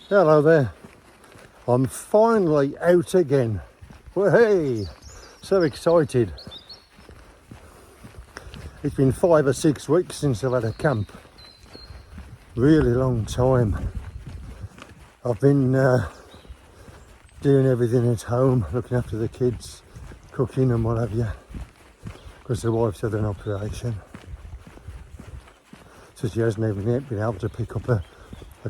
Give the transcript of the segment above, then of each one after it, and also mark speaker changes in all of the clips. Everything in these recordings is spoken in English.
Speaker 1: Hello there. I'm finally out again. Wahey! So excited. It's been 5 or 6 weeks since I've had a camp. Really long time. I've been doing everything at home, looking after the kids, cooking and what have you, because the wife's had an operation. So she hasn't even yet been able to pick up a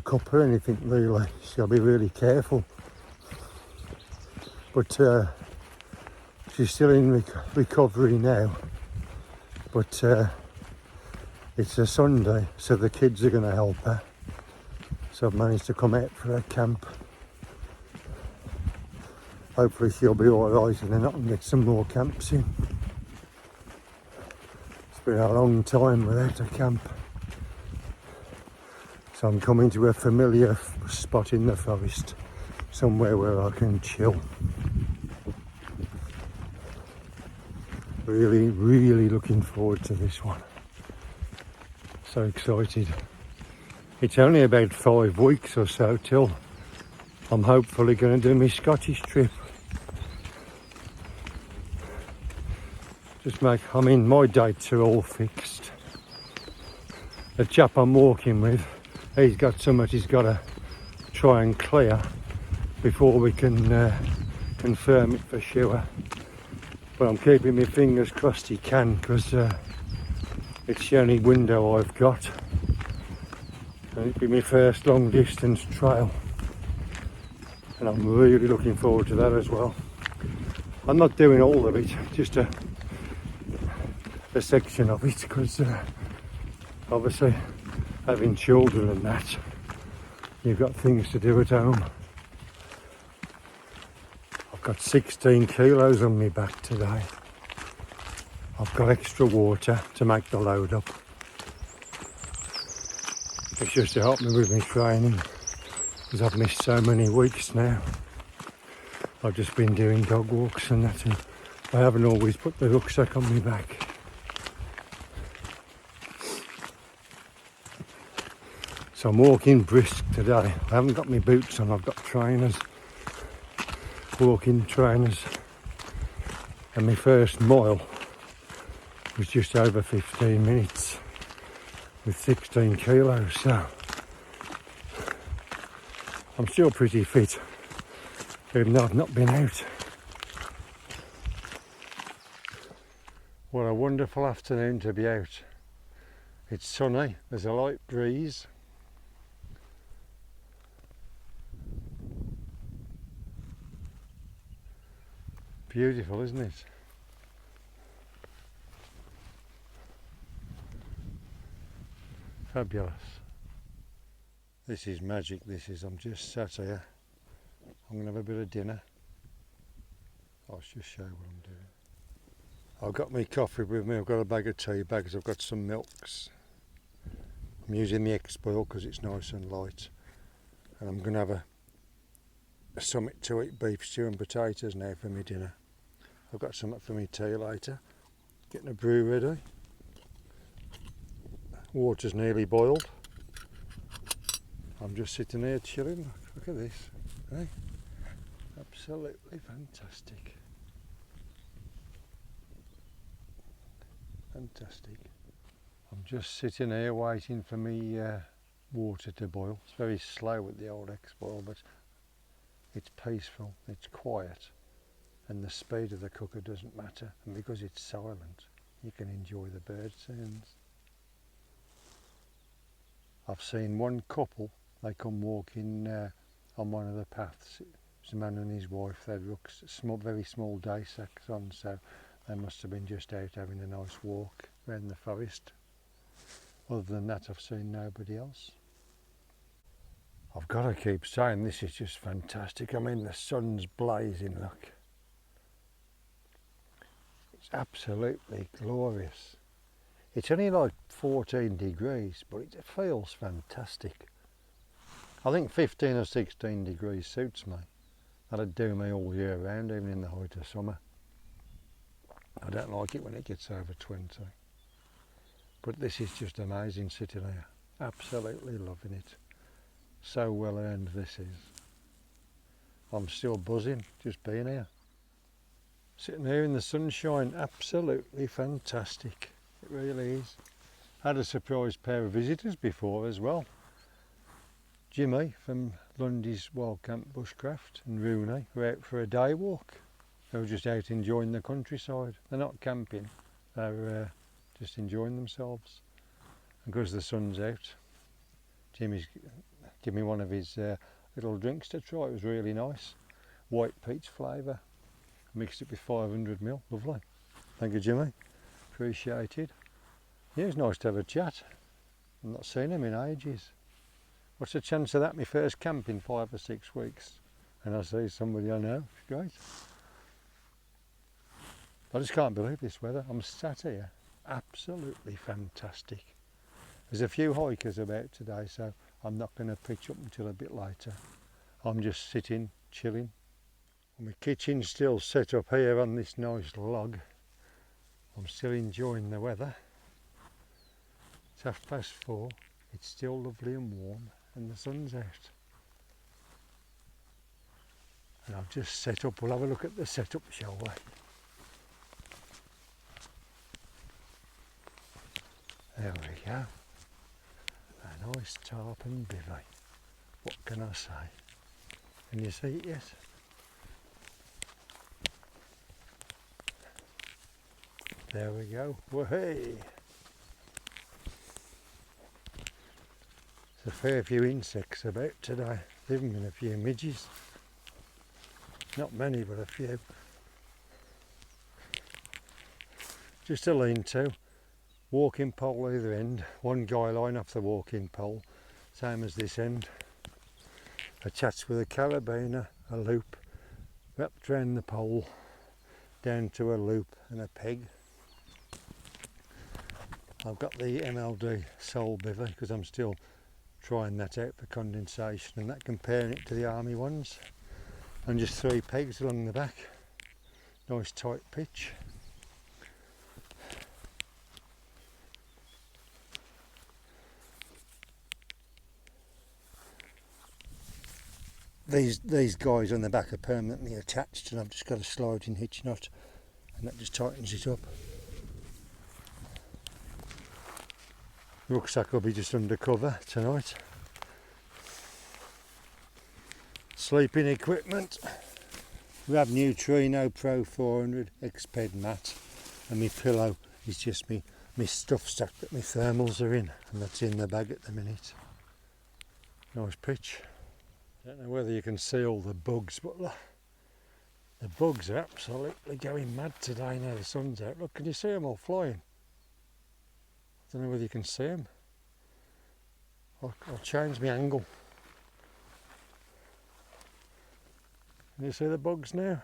Speaker 1: cup or anything really. She's got to be really careful. But she's still in recovery now. But it's a Sunday, so the kids are going to help her. So I've managed to come out for a camp. Hopefully she'll be alright and then I can get some more camps in. It's been a long time without a camp. So I'm coming to a familiar spot in the forest, somewhere where I can chill. Really, really looking forward to this one. So excited. It's only about 5 weeks or so till I'm hopefully going to do my Scottish trip. My dates are all fixed. The chap I'm walking with, he's got something he's got to try and clear before we can confirm it for sure. But I'm keeping my fingers crossed he can, because it's the only window I've got. And it'll be my first long distance trail. And I'm really looking forward to that as well. I'm not doing all of it, just a section of it, because obviously having children and that, you've got things to do at home. I've got 16 kilos on my back today. I've got extra water to make the load up. It's just to help me with my training, because I've missed so many weeks now. I've just been doing dog walks and that, and I haven't always put the rucksack on my back. So I'm walking brisk today. I haven't got my boots on, I've got trainers, walking trainers. And my first mile was just over 15 minutes with 16 kilos, so I'm still pretty fit, even though I've not been out. What a wonderful afternoon to be out. It's sunny, there's a light breeze. Beautiful, isn't it? Fabulous. This is magic, this is. I'm just sat here. I'm going to have a bit of dinner. I'll just show you what I'm doing. I've got my coffee with me, I've got a bag of tea bags, I've got some milks. I'm using the X-Boil because it's nice and light. And I'm going to have a something to eat, beef stew and potatoes now for my dinner. I've got something for my tea later. Getting a brew ready. Water's nearly boiled. I'm just sitting here chilling. Look at this. Hey? Absolutely fantastic. Fantastic. I'm just sitting here waiting for me water to boil. It's very slow with the old X-Boil, but it's peaceful, it's quiet. And the speed of the cooker doesn't matter, and because it's silent you can enjoy the bird sounds. I've seen one couple, they come walking on one of the paths. It's a man and his wife, they had very small day sacks on, so they must have been just out having a nice walk around the forest. Other than that, I've seen nobody else. I've got to keep saying, this is just fantastic. I mean, the sun's blazing, look. It's absolutely glorious. It's only like 14 degrees, but it feels fantastic. I think 15 or 16 degrees suits me. That'd do me all year round, even in the height of summer. I don't like it when it gets over 20. But this is just amazing sitting here. Absolutely loving it. So well earned this is. I'm still buzzing just being here. Sitting here in the sunshine, absolutely fantastic. It really is. Had a surprise pair of visitors before as well. Jimmy from Lundy's Wildcamp Bushcraft and Rooney were out for a day walk. They were just out enjoying the countryside. They're not camping, they're just enjoying themselves. And because the sun's out, Jimmy's given me one of his little drinks to try. It was really nice. White peach flavour. Mixed it with 500ml. Lovely. Thank you, Jimmy. Appreciated. Yeah, it's nice to have a chat. I've not seen him in ages. What's the chance of that? My first camp in 5 or 6 weeks. And I see somebody I know. It's great. I just can't believe this weather. I'm sat here. Absolutely fantastic. There's a few hikers about today, so I'm not going to pitch up until a bit later. I'm just sitting, chilling. My kitchen's still set up here on this nice log. I'm still enjoying the weather. It's 4:30. It's still lovely and warm and the sun's out. And I've just set up. We'll have a look at the setup, shall we? There we go. A nice tarp and bivy. What can I say? Can you see it yet? There we go. Wahey! There's a fair few insects about today. Even been a few midges. Not many, but a few. Just a lean-to. Walking pole either end. One guy line off the walking pole. Same as this end. A chats with a carabiner, a loop, wrapped round the pole, down to a loop and a peg. I've got the MLD sole bivy because I'm still trying that out for condensation and that, comparing it to the army ones. And just 3 pegs along the back. Nice tight pitch. These guys on the back are permanently attached and I've just got a sliding hitch knot and that just tightens it up. The rucksack will be just under cover tonight. Sleeping equipment. We have Neutrino Pro 400 Exped mat and my pillow is just me stuff stack that my thermals are in, and that's in the bag at the minute. Nice pitch. Don't know whether you can see all the bugs, but look, the bugs are absolutely going mad today now the sun's out. Look, can you see them all flying? I don't know whether you can see them. I'll change my angle. Can you see the bugs now?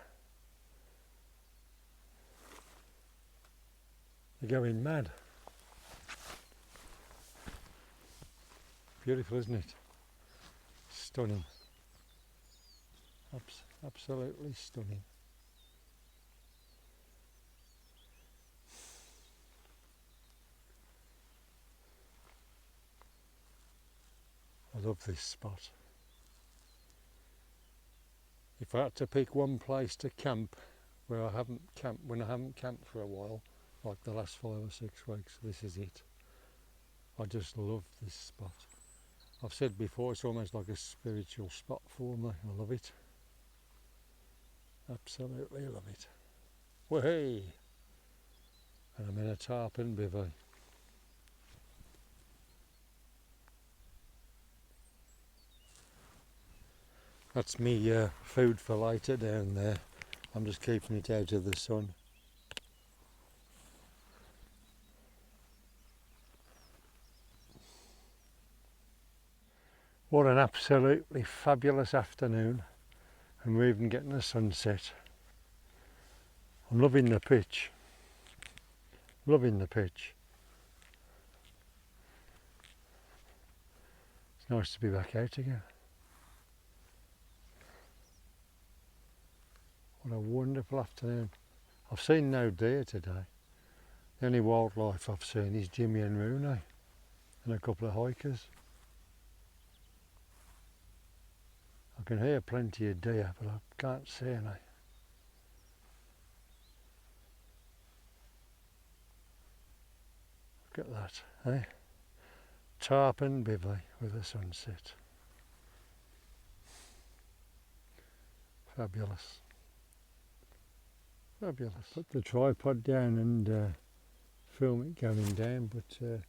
Speaker 1: They're going mad. Beautiful, isn't it? Stunning. Absolutely stunning. I love this spot. If I had to pick one place to camp where I haven't camped, when I haven't camped for a while, like the last 5 or 6 weeks, this is it. I just love this spot. I've said before, it's almost like a spiritual spot for me. I love it. Absolutely love it. Wahey! And I'm in a tarp and bivy. That's me food for later down there. I'm just keeping it out of the sun. What an absolutely fabulous afternoon, and we're even getting a sunset. I'm loving the pitch. Loving the pitch. It's nice to be back out again. What a wonderful afternoon. I've seen no deer today. The only wildlife I've seen is Jimmy and Rooney and a couple of hikers. I can hear plenty of deer, but I can't see any. Look at that, eh? Tarp Bivy with the sunset. Fabulous. Fabulous. Put the tripod down and film it going down, but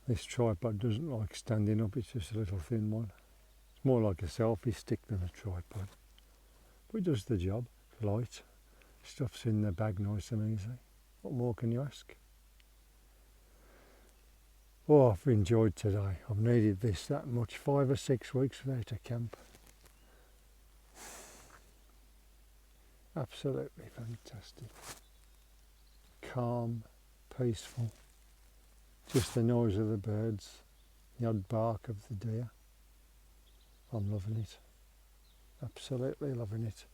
Speaker 1: this tripod doesn't like standing up, it's just a little thin one. It's more like a selfie stick than a tripod. But it does the job. Light. Stuff's in the bag nice and easy. What more can you ask? Oh, I've enjoyed today. I've needed this that much. 5 or 6 weeks without a camp. Absolutely fantastic. Calm, peaceful. Just the noise of the birds, the odd bark of the deer. I'm loving it. Absolutely loving it.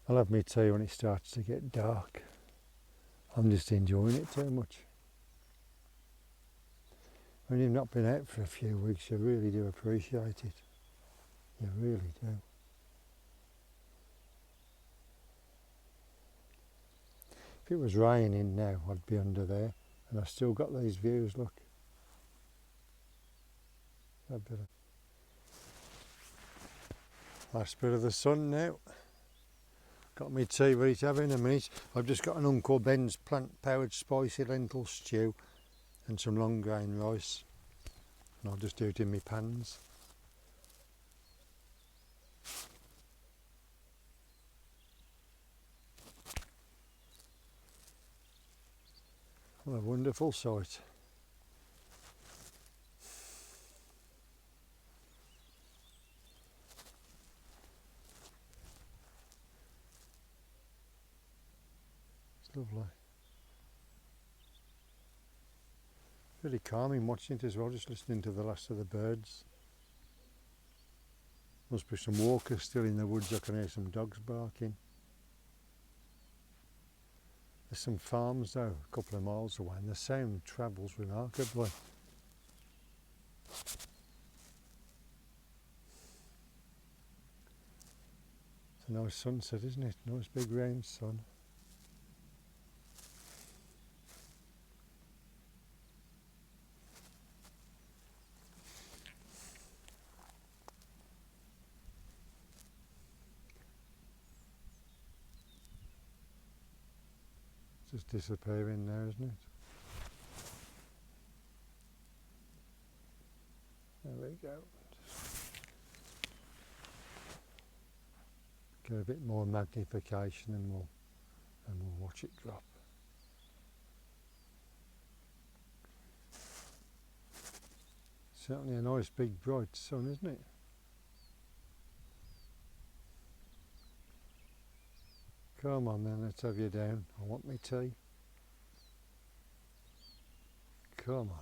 Speaker 1: I'll have my tea when it starts to get dark. I'm just enjoying it too much. When you've not been out for a few weeks, you really do appreciate it. You really do. If it was raining now, I'd be under there, and I've still got these views, look. Last bit of the sun now. Got my tea ready to have in a minute. I've just got an Uncle Ben's plant-powered spicy lentil stew and some long grain rice, and I'll just do it in my pans. What a wonderful sight. It's lovely. Really calming watching it as well, just listening to the last of the birds. Must be some walkers still in the woods. I can hear some dogs barking. There's some farms though, a couple of miles away, and the sound travels remarkably. It's a nice sunset, isn't it? Nice big round sun. Just disappearing now, isn't it? There we go. Get a bit more magnification and we'll watch it drop. Certainly a nice big bright sun, isn't it? Come on then, let's have you down. I want my tea. Come on.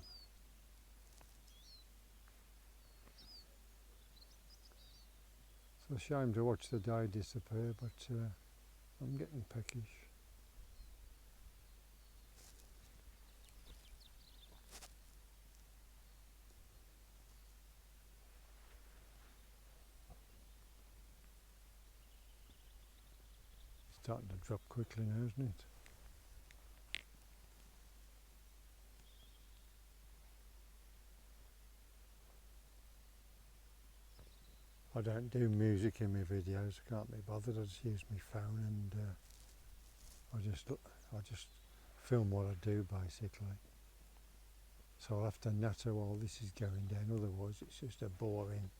Speaker 1: It's a shame to watch the day disappear, but I'm getting peckish. Starting to drop quickly now, isn't it? I don't do music in my videos, I can't be bothered. I just use my phone and I just film what I do basically. So I'll have to natter while this is going down, otherwise it's just a boring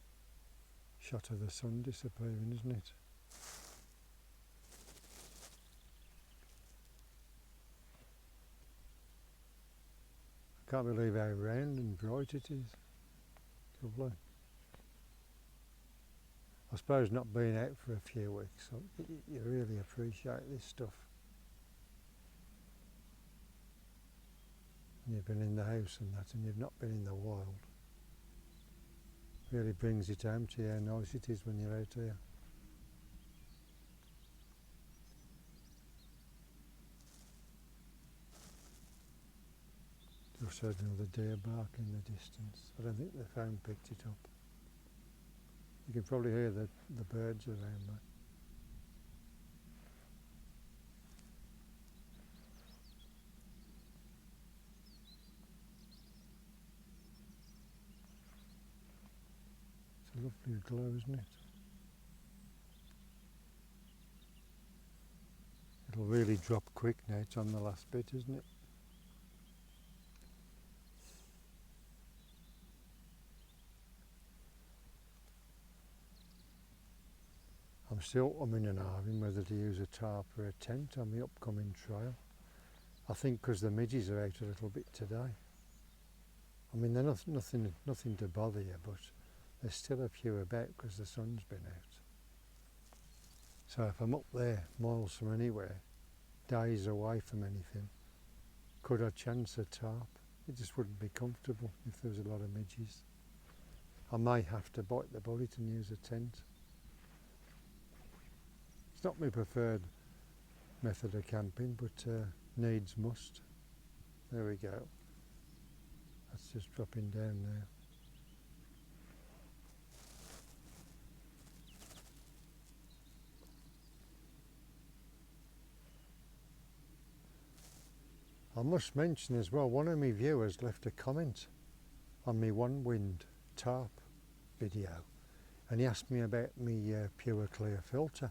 Speaker 1: shot of the sun disappearing, isn't it? I can't believe how round and bright it is. Lovely. I suppose not being out for a few weeks, so you really appreciate this stuff. And you've been in the house and that, and you've not been in the wild. Really brings it home to you how nice it is when you're out here. Just heard another deer bark in the distance. I don't think the phone picked it up. You can probably hear the birds around there. It's a lovely glow, isn't it? It'll really drop quick now, it's on the last bit, isn't it? I'm still umming and ahhing whether to use a tarp or a tent on the upcoming trail. I think because the midges are out a little bit today. I mean, they're nothing to bother you, but there's still a few about because the sun's been out. So if I'm up there, miles from anywhere, days away from anything, could I chance a tarp? It just wouldn't be comfortable if there was a lot of midges. I may have to bite the bullet and use a tent. It's not my preferred method of camping, but needs must. There we go. That's just dropping down now. I must mention as well, one of my viewers left a comment on my One Wind tarp video, and he asked me about my Pure Clear filter,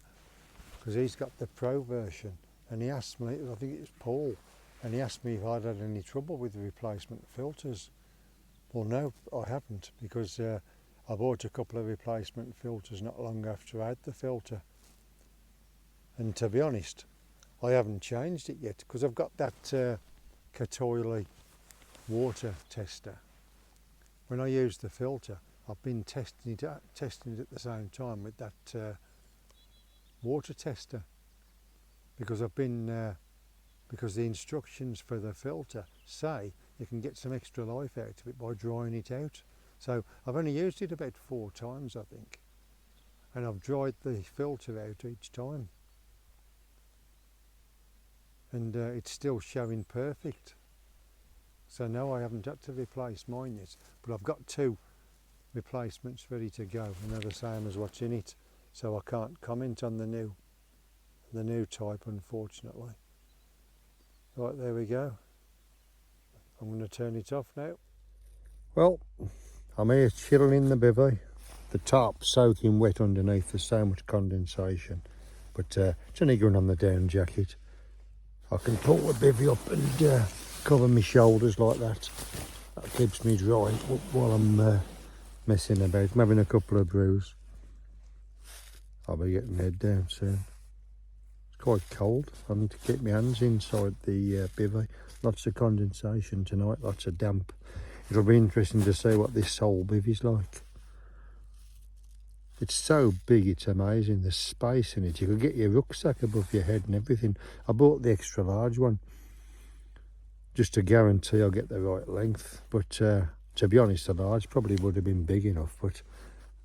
Speaker 1: because he's got the pro version, and he asked me, I think it's Paul, and he asked me if I'd had any trouble with the replacement filters. Well, no, I haven't, because I bought a couple of replacement filters not long after I had the filter, and to be honest, I haven't changed it yet, because I've got that Katoili water tester. When I use the filter, I've been testing it at the same time with that water tester, because because the instructions for the filter say you can get some extra life out of it by drying it out. So I've only used it about 4 times, I think, and I've dried the filter out each time, and it's still showing perfect. So no, I haven't had to replace mine yet, but I've got 2 replacements ready to go, and they're the same as what's in it, so I can't comment on the new type, unfortunately. Right, there we go. I'm going to turn it off now. Well, I'm here chilling in the bivvy. The tarp's soaking wet underneath, there's so much condensation, but it's only going on the down jacket. I can pull the bivvy up and cover my shoulders like that. That keeps me dry while I'm messing about. I'm having a couple of brews. I'll be getting my head down soon. It's quite cold. I need to keep my hands inside the bivvy. Lots of condensation tonight, lots of damp. It'll be interesting to see what this sole bivvy's like. It's so big, it's amazing. There's space in it. You could get your rucksack above your head and everything. I bought the extra large one just to guarantee I'll get the right length. But to be honest, the large probably would have been big enough. But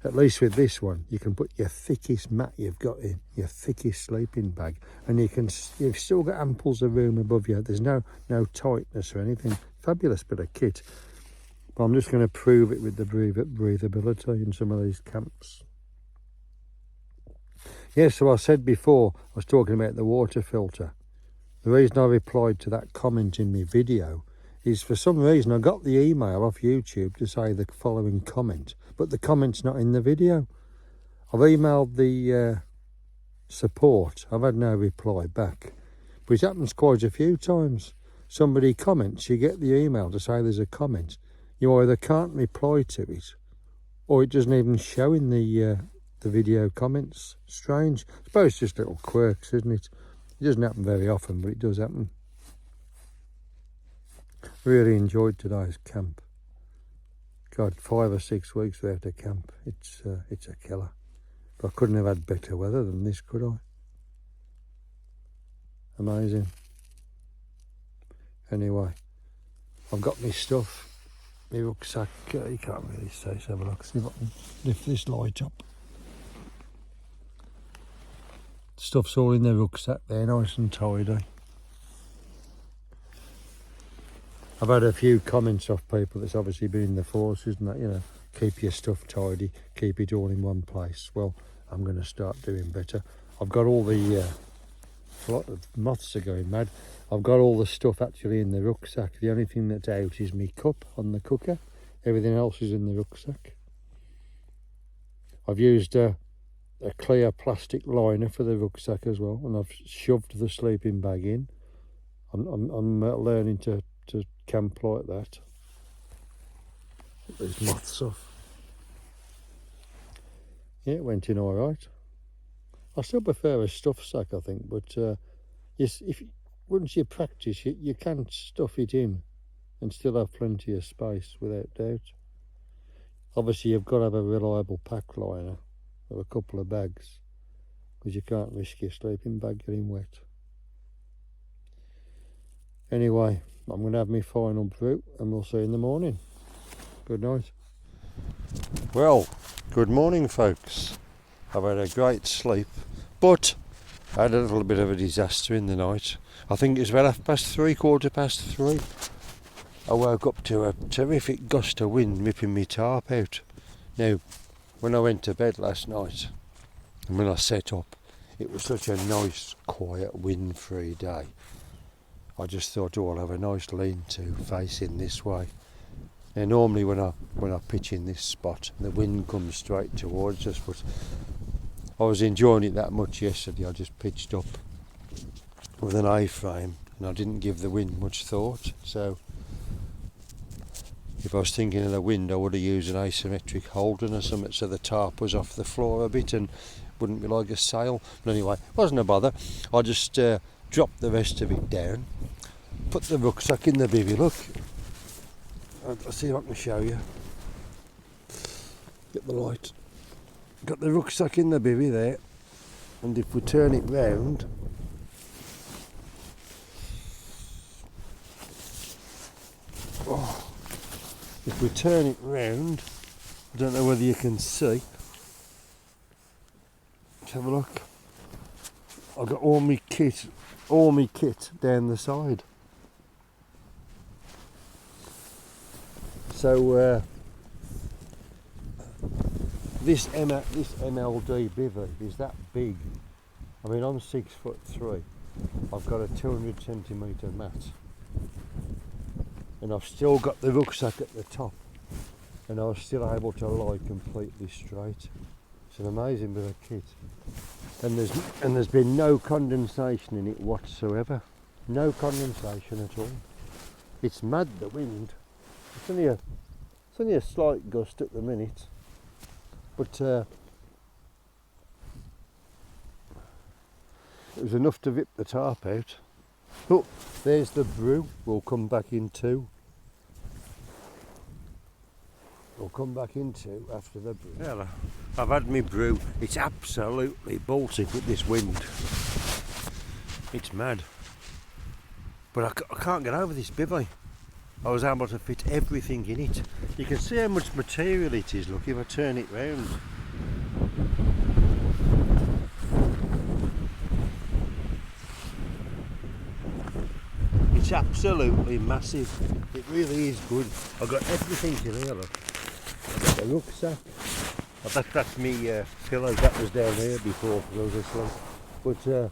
Speaker 1: at least with this one, you can put your thickest mat you've got in, your thickest sleeping bag, and you've still got amples of room above you. There's no tightness or anything. Fabulous bit of kit. But I'm just going to prove it with the breathability in some of these camps. Yeah, so I said before, I was talking about the water filter. The reason I replied to that comment in my video is, for some reason I got the email off YouTube to say the following comment, but the comment's not in the video. I've emailed the support, I've had no reply back, but it happens quite a few times. Somebody comments, you get the email to say there's a comment, you either can't reply to it, or it doesn't even show in the video comments. Strange. I suppose it's just little quirks, isn't it? It doesn't happen very often, but it does happen. Really enjoyed today's camp. God, 5 or 6 weeks without a camp. It's a killer. But I couldn't have had better weather than this, could I? Amazing. Anyway, I've got my stuff. My rucksack, you can't really see, so have a look. See if I can lift this light up. Stuff's all in the rucksack there, nice and tidy. I've had a few comments off people that's obviously been in the forces and that, you know, keep your stuff tidy, keep it all in one place. Well, I'm going to start doing better. I've got all the moths are going mad. I've got all the stuff actually in the rucksack. The only thing that's out is my cup on the cooker. Everything else is in the rucksack. I've used a clear plastic liner for the rucksack as well, and I've shoved the sleeping bag in. I'm learning to camp like that. Get these moths off. Yeah, it went in all right. I still prefer a stuff sack, I think, but yes, once you practice, you can stuff it in and still have plenty of space without doubt. Obviously, you've got to have a reliable pack liner or a couple of bags, because you can't risk your sleeping bag getting wet. Anyway, I'm going to have my final brew and we'll see you in the morning. Good night. Well, good morning folks. I've had a great sleep, but I had a little bit of a disaster in the night. I think it was about 3:30, 3:15. I woke up to a terrific gust of wind ripping my tarp out. Now, when I went to bed last night and when I set up, it was such a nice, quiet, wind-free day. I just thought, oh, I'll have a nice lean-to facing this way. Now, normally when I pitch in this spot, the wind comes straight towards us, but I was enjoying it that much yesterday. I just pitched up with an A-frame and I didn't give the wind much thought. So if I was thinking of the wind, I would have used an asymmetric holding or something so the tarp was off the floor a bit and wouldn't be like a sail. But anyway, wasn't a bother. I just dropped the rest of it down, put the rucksack in the bivvy. Look, I'll see if I can show you. Get the light. Got the rucksack in the bivvy there, and if we turn it round, if we turn it round, I don't know whether you can see. Let's have a look. I've got all my kit down the side. So this MLD bivvy is that big. I mean, I'm 6'3". I've got a 200 centimetre mat, and I've still got the rucksack at the top, and I was still able to lie completely straight. It's an amazing bit of kit, and there's been no condensation in it whatsoever. No condensation at all. It's mad, the wind. It's only a slight gust at the minute, but it was enough to rip the tarp out. Oh, there's the brew. We'll come back in two. We'll come back in two after the brew. Yeah, I've had my brew. It's absolutely bolted with this wind. It's mad. But I can't get over this bivvy. I was able to fit everything in it. You can see how much material it is, look, if I turn it round. It's absolutely massive. It really is good. I've got everything in here, look. I've got the rucksack. That's me pillows. That was down here before for those asleep. But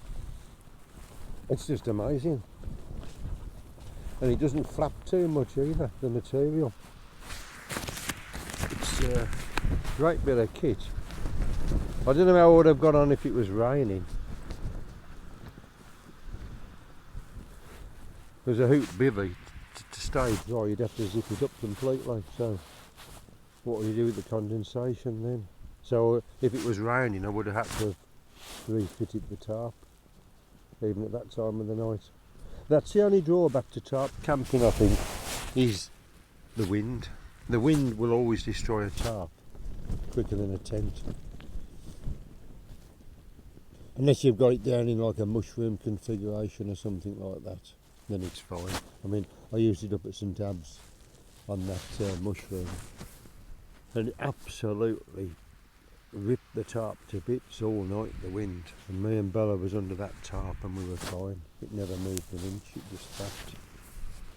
Speaker 1: it's just amazing. And it doesn't flap too much either, the material. It's a great bit of kit. I don't know how I would have got on if it was raining. There's a hoop bivvy. To stay dry, you'd have to zip it up completely. So what do you do with the condensation then? So if it was raining, I would have had to have refitted the tarp, even at that time of the night. That's the only drawback to tarp camping, I think, is the wind. The wind will always destroy a tarp quicker than a tent. Unless you've got it down in like a mushroom configuration or something like that, then it's fine. I mean, I used it up at St Ab's on that mushroom, and it absolutely ripped the tarp to bits all night, the wind. And me and Bella was under that tarp and we were fine. It never moved an inch, it just flapped.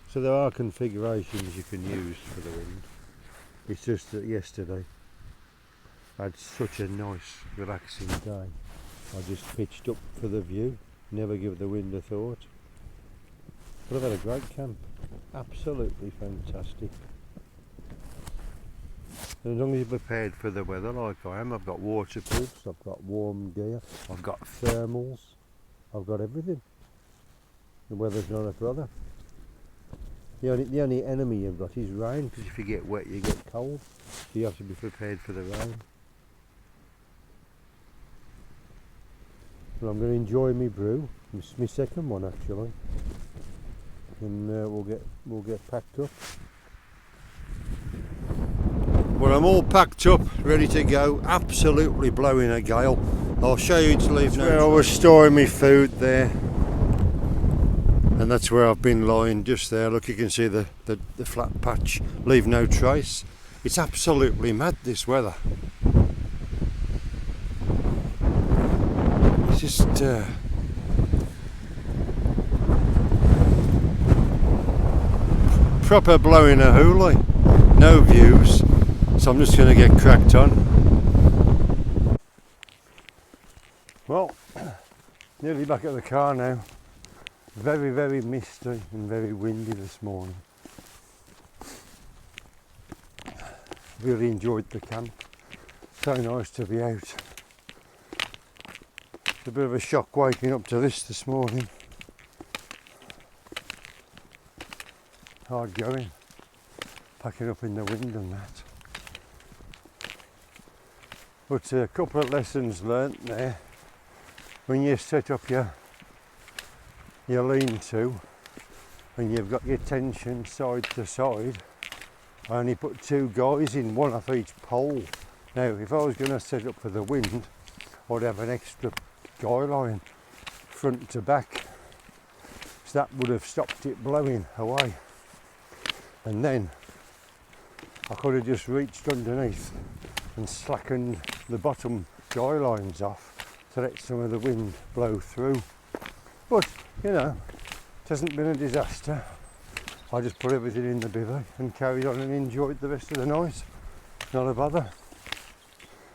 Speaker 1: So there are configurations you can use for the wind. It's just that yesterday I had such a nice relaxing day. I just pitched up for the view, never give the wind a thought. But I've had a great camp, absolutely fantastic. And as long as you're prepared for the weather like I am, I've got waterproofs, I've got warm gear, I've got thermals, I've got everything. The weather's not a brother. The only enemy you've got is rain, because if you get wet you get cold. So you have to be prepared for the rain. But I'm going to enjoy my brew. It's my second one actually. And we'll get packed up. Well, I'm all packed up, ready to go. Absolutely blowing a gale. I'll show you to leave now. Where I was storing my food there. And that's where I've been lying, just there. Look, you can see the flat patch, leave no trace. It's absolutely mad, this weather. It's just proper blowing a hoolie, no views, so I'm just going to get cracked on. Well, nearly back at the car now. Very, very misty and very windy this morning. Really enjoyed the camp. So nice to be out. It's a bit of a shock waking up to this morning. Hard going. Packing up in the wind and that. But a couple of lessons learnt there. When you set up your lean-to and you've got your tension side to side, I only put 2 guys in, one off each pole. Now if I was going to set up for the wind, I'd have an extra guy line front to back, so that would have stopped it blowing away. And then I could have just reached underneath and slackened the bottom guy lines off to let some of the wind blow through. But, you know, it hasn't been a disaster. I just put everything in the bivvy and carried on and enjoyed the rest of the night. Not a bother.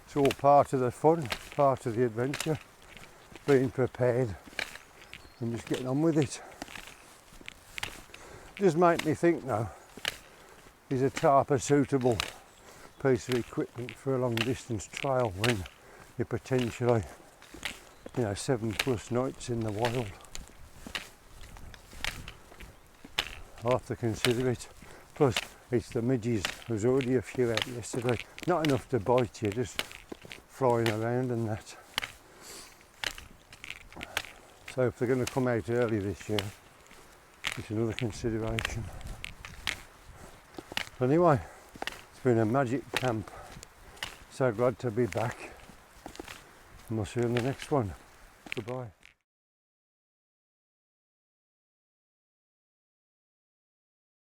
Speaker 1: It's all part of the fun, part of the adventure. Being prepared and just getting on with it. It does make me think now, is a tarp a suitable piece of equipment for a long distance trail when you're potentially, 7+ nights in the wild? I'll have to consider it. Plus, it's the midges. There was already a few out yesterday. Not enough to bite you, just flying around and that. So if they're going to come out early this year, it's another consideration. Anyway, it's been a magic camp. So glad to be back. And we'll see you in the next one. Goodbye.